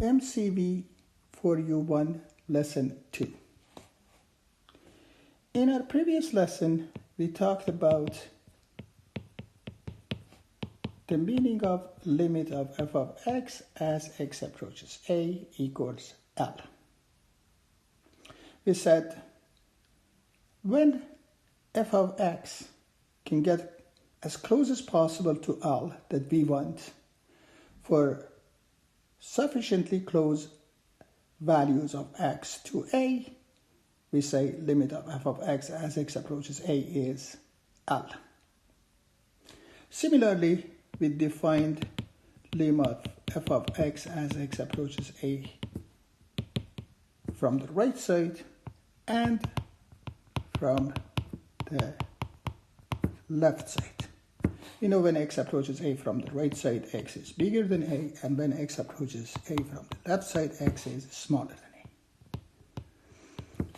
MCV4U1 Lesson 2. In our previous lesson, we talked about the meaning of limit of f of x as x approaches a equals L. We said when f of x can get as close as possible to L that we want for sufficiently close values of x to a, we say limit of f of x as x approaches a is L. Similarly, we defined limit of f of x as x approaches a from the right side and from the left side. You know, when x approaches a from the right side, x is bigger than a, and when x approaches a from the left side, x is smaller than a.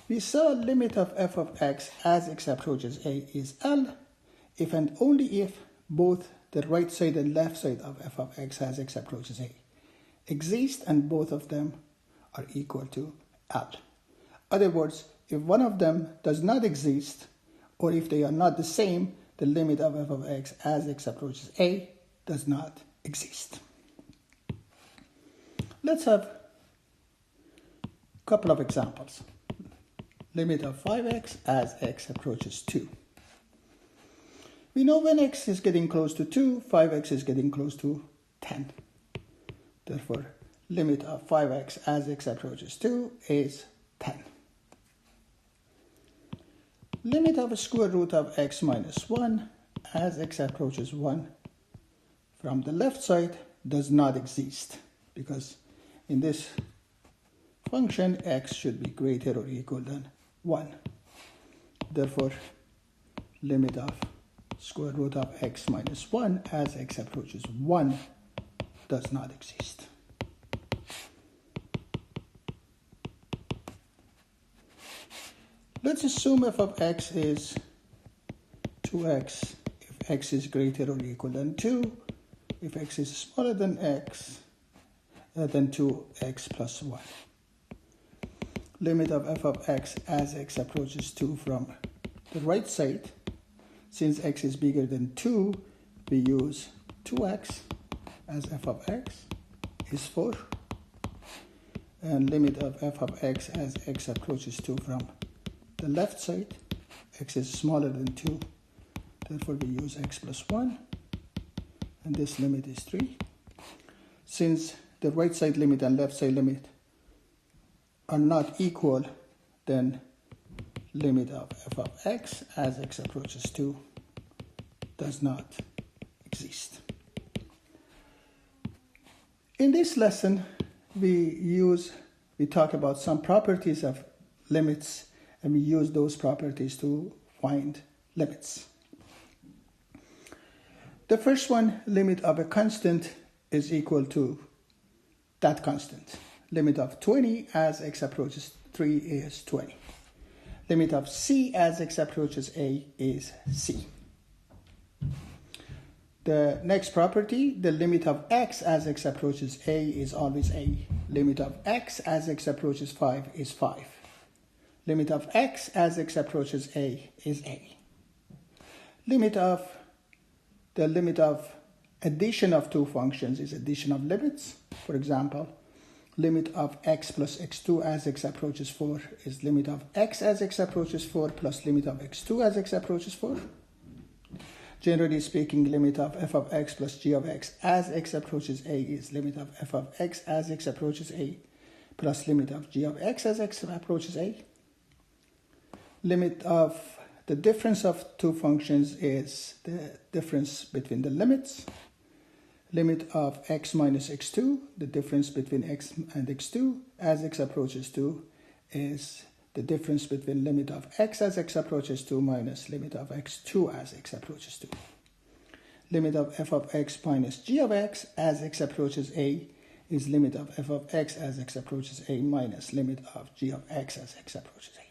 We saw limit of f of x as x approaches a is L if and only if both the right side and left side of f of x as x approaches a exist and both of them are equal to L. In other words, if one of them does not exist, or if they are not the same, the limit of f of x as x approaches a does not exist. Let's have a couple of examples. Limit of 5x as x approaches 2. We know when x is getting close to 2, 5x is getting close to 10. Therefore, limit of 5x as x approaches 2 is 10. Limit of a square root of x minus 1 as x approaches 1 from the left side does not exist, because in this function x should be greater or equal than 1. Therefore, limit of square root of x minus 1 as x approaches 1 does not exist. Let's assume f of x is 2x if x is greater or equal than 2, if x is smaller than x, than 2x plus 1. Limit of f of x as x approaches 2 from the right side. Since x is bigger than 2, we use 2x as f of x is 4. And limit of f of x as x approaches 2 from the left side, x is smaller than 2, therefore we use x plus 1, and this limit is 3. Since the right side limit and left side limit are not equal, then limit of f of x as x approaches 2 does not exist. In this lesson, we talk about some properties of limits, and we use those properties to find limits. The first one, limit of a constant is equal to that constant. Limit of 20 as x approaches 3 is 20. Limit of c as x approaches a is c. The next property, the limit of x as x approaches a is always a. Limit of x as x approaches 5 is 5. Limit of x as x approaches a is a. The limit of addition of two functions is addition of limits. For example, limit of x plus x2 as x approaches 4 is limit of x as x approaches 4 plus limit of x2 as x approaches 4. Generally speaking, limit of f of x plus g of x as x approaches a is limit of f of x as x approaches a plus limit of g of x as x approaches a. Limit of the difference of two functions is the difference between the limits. Limit of x minus x2, the difference between x and x2 as x approaches 2 is the difference between limit of x as x approaches 2 minus limit of x2 as x approaches 2. Limit of f of x minus g of x as x approaches a is limit of f of x as x approaches a minus limit of g of x as x approaches a.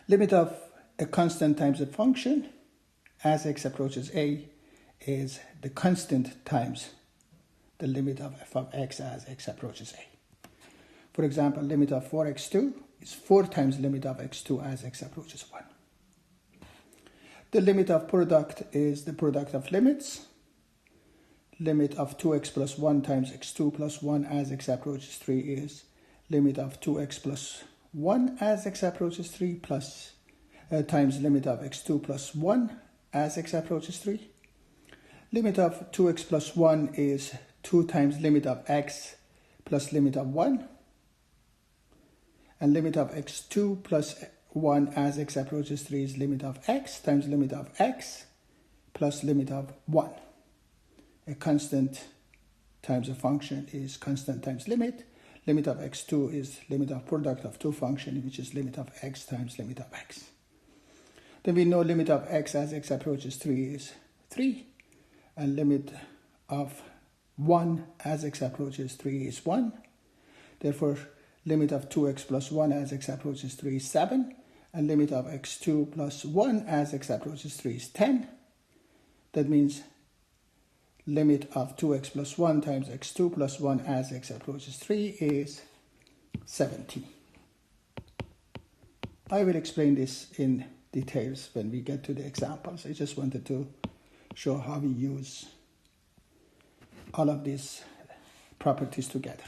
Limit of a constant times a function as x approaches a is the constant times the limit of f of x as x approaches a. For example, limit of 4x2 is 4 times limit of x2 as x approaches 1. The limit of product is the product of limits. Limit of 2x plus 1 times x2 plus 1 as x approaches 3 is limit of 2x plus 1 as x approaches 3 plus times limit of x2 plus 1 as x approaches 3. Limit of 2x plus 1 is 2 times limit of x plus limit of 1. And limit of x2 plus 1 as x approaches 3 is limit of x times limit of x plus limit of 1. A constant times a function is constant times limit. Limit of x2 is limit of product of two functions, which is limit of x times limit of x. Then we know limit of x as x approaches 3 is 3. And limit of 1 as x approaches 3 is 1. Therefore, limit of 2x plus 1 as x approaches 3 is 7. And limit of x2 plus 1 as x approaches 3 is 10. That means limit of 2x plus 1 times x2 plus 1 as x approaches 3 is 70. I will explain this in details when we get to the examples. I just wanted to show how we use all of these properties together.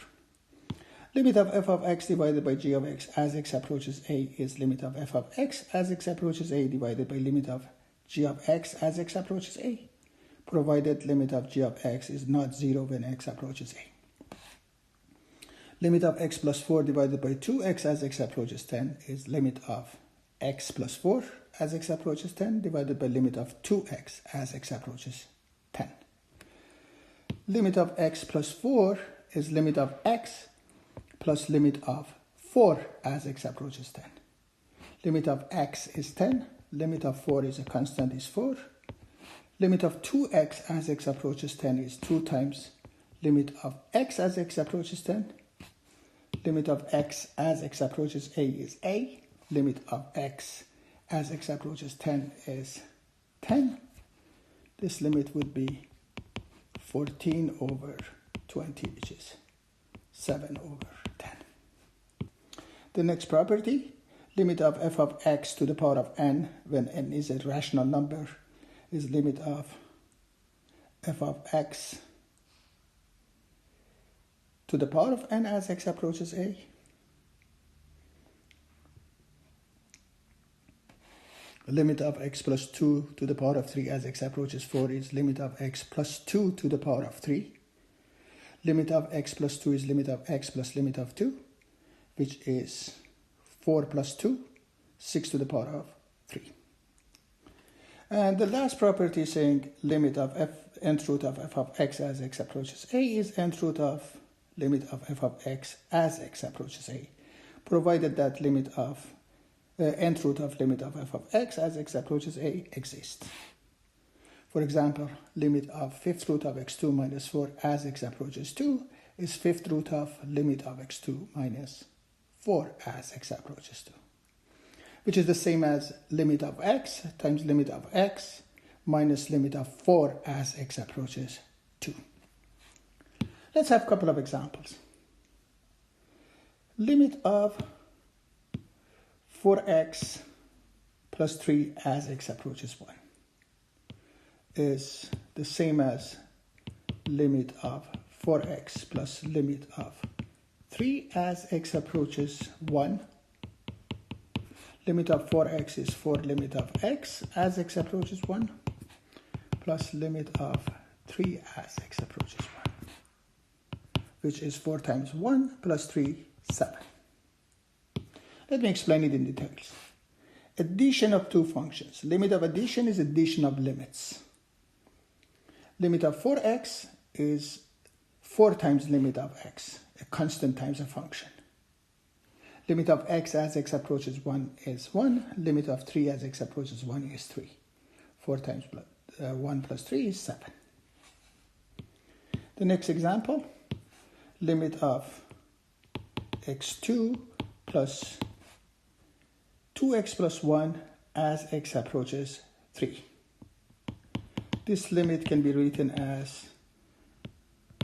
Limit of f of x divided by g of x as x approaches a is limit of f of x as x approaches a divided by limit of g of x as x approaches a, provided limit of g of x is not 0 when x approaches a. Limit of x plus 4 divided by 2x as x approaches 10 is limit of x plus 4 as x approaches 10 divided by limit of 2x as x approaches 10. Limit of x plus 4 is limit of x plus limit of 4 as x approaches 10. Limit of x is 10. Limit of 4 is a constant is 4. Limit of 2x as x approaches 10 is 2 times limit of x as x approaches 10. Limit of x as x approaches a is a. Limit of x as x approaches 10 is 10. This limit would be 14 over 20, which is 7 over 10. The next property, limit of f of x to the power of n when n is a rational number is limit of f of x to the power of n as x approaches a. Limit of x plus 2 to the power of 3 as x approaches 4 is limit of x plus 2 to the power of 3. Limit of x plus 2 is limit of x plus limit of 2, which is 4 plus 2, 6 to the power of 3. And the last property is saying limit of nth root of f of x as x approaches a is nth root of limit of f of x as x approaches a, provided that limit of nth root of limit of f of x as x approaches a exists. For example, limit of fifth root of x2 minus 4 as x approaches 2 is fifth root of limit of x2 minus 4 as x approaches 2, which is the same as limit of x times limit of x minus limit of 4 as x approaches 2. Let's have a couple of examples. Limit of 4x plus 3 as x approaches 1 is the same as limit of 4x plus limit of 3 as x approaches 1. Limit of 4x is 4 limit of x as x approaches 1 plus limit of 3 as x approaches 1, which is 4 times 1 plus 3, 7. Let me explain it in details. Addition of two functions. Limit of addition is addition of limits. Limit of 4x is 4 times limit of x, a constant times a function. Limit of x as x approaches 1 is 1. Limit of 3 as x approaches 1 is 3. 4 times 1 plus 3 is 7. The next example, limit of x2 plus 2x plus 1 as x approaches 3. This limit can be written as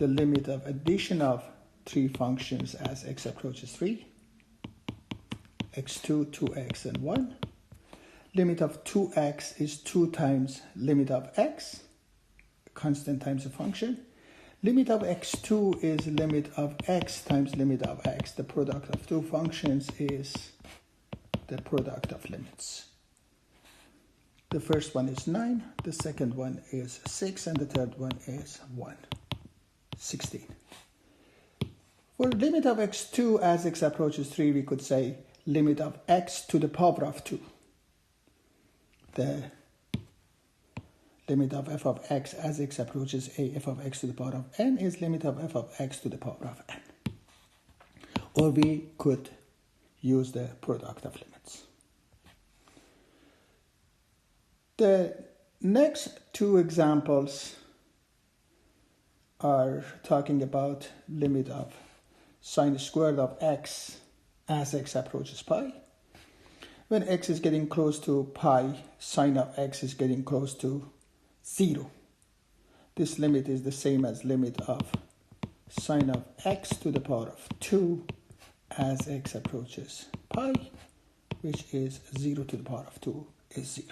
the limit of addition of three functions as x approaches 3, x2, 2x, and 1. Limit of 2x is 2 times limit of x, constant times a function. Limit of x2 is limit of x times limit of x. The product of two functions is the product of limits. The first one is 9, the second one is 6, and the third one is 1, 16. For limit of x2 as x approaches 3, we could say limit of x to the power of 2. The limit of f of x as x approaches a f of x to the power of n is limit of f of x to the power of n. Or we could use the product of limits. The next two examples are talking about limit of sine squared of x as x approaches pi. When x is getting close to pi, sine of x is getting close to 0. This limit is the same as limit of sine of x to the power of 2 as x approaches pi, which is 0 to the power of 2 is 0.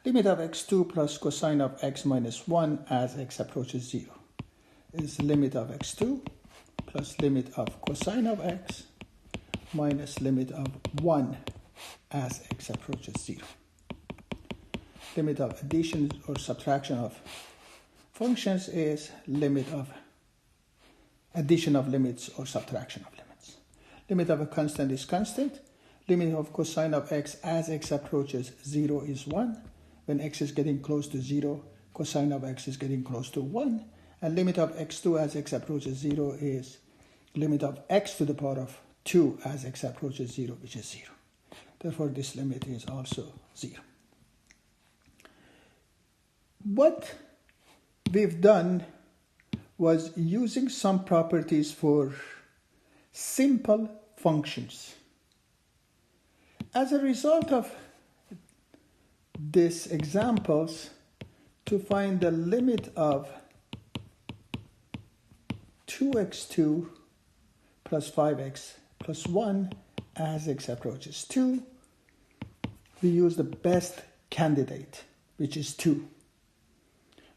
Limit of x2 plus cosine of x minus 1 as x approaches 0 is limit of x2 plus limit of cosine of x minus limit of 1 as x approaches 0. Limit of addition or subtraction of functions is limit of addition of limits or subtraction of limits. Limit of a constant is constant. Limit of cosine of x as x approaches 0 is 1. When x is getting close to 0, cosine of x is getting close to 1. And limit of x2 as x approaches 0 is limit of x to the power of 2 as x approaches 0, which is 0. Therefore, this limit is also 0. What we've done was using some properties for simple functions. As a result of these examples, to find the limit of 2x2 plus 5x plus 1 as x approaches 2, we use the best candidate, which is 2.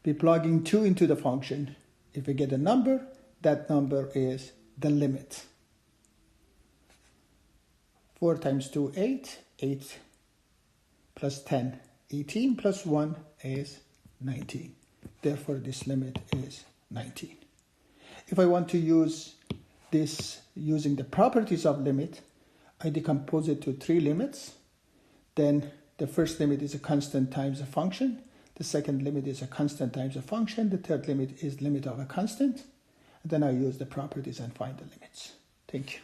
We plug in 2 into the function. If we get a number, that number is the limit. 4 times 2, 8. 8 plus 10, 18 plus 1 is 19. Therefore, this limit is 19. If I want to use this using the properties of limit, I decompose it to 3 limits. Then the first limit is a constant times a function. The second limit is a constant times a function. The third limit is limit of a constant. And then I use the properties and find the limits. Thank you.